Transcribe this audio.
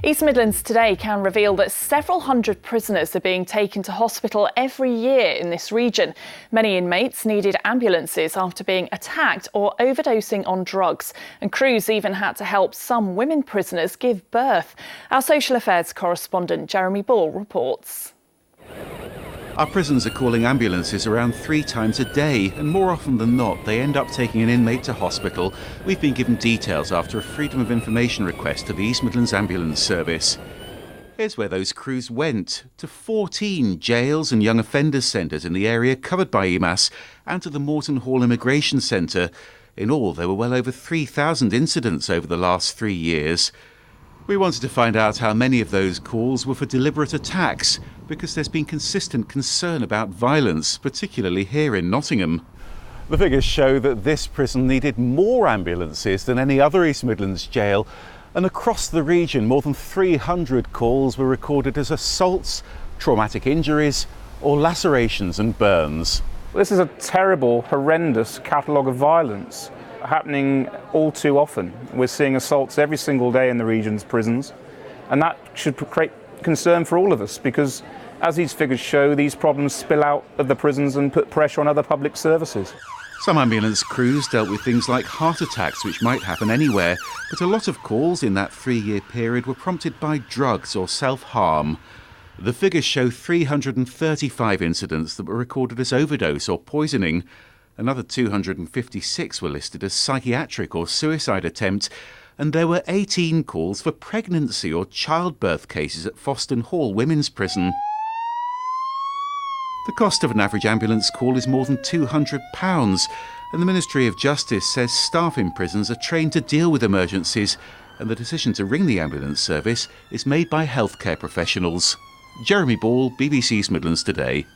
East Midlands today can reveal that several hundred prisoners are being taken to hospital every year in this region. Many inmates needed ambulances after being attacked or overdosing on drugs. And crews even had to help some women prisoners give birth. Our social affairs correspondent Jeremy Ball reports. Our prisons are calling ambulances around 3 times a day, and more often than not, they end up taking an inmate to hospital. We've been given details after a Freedom of Information request to the East Midlands Ambulance Service. Here's where those crews went: to 14 jails and young offenders centres in the area covered by EMAS, and to the Moreton Hall Immigration Centre. In all, there were well over 3,000 incidents over the last 3 years. We wanted to find out how many of those calls were for deliberate attacks, because there's been consistent concern about violence, particularly here in Nottingham. The figures show that this prison needed more ambulances than any other East Midlands jail, and across the region more than 300 calls were recorded as assaults, traumatic injuries or lacerations and burns. This is a terrible, horrendous catalogue of violence happening all too often. We're seeing assaults every single day in the region's prisons, and that should create concern for all of us, because as these figures show, these problems spill out of the prisons and put pressure on other public services. Some ambulance crews dealt with things like heart attacks, which might happen anywhere, but a lot of calls in that 3-year period were prompted by drugs or self-harm. The figures show 335 incidents that were recorded as overdose or poisoning. Another 256 were listed as psychiatric or suicide attempt, and there were 18 calls for pregnancy or childbirth cases at Foston Hall Women's Prison. The cost of an average ambulance call is more than £200, and the Ministry of Justice says staff in prisons are trained to deal with emergencies, and the decision to ring the ambulance service is made by healthcare professionals. Jeremy Ball, BBC East Midlands Today.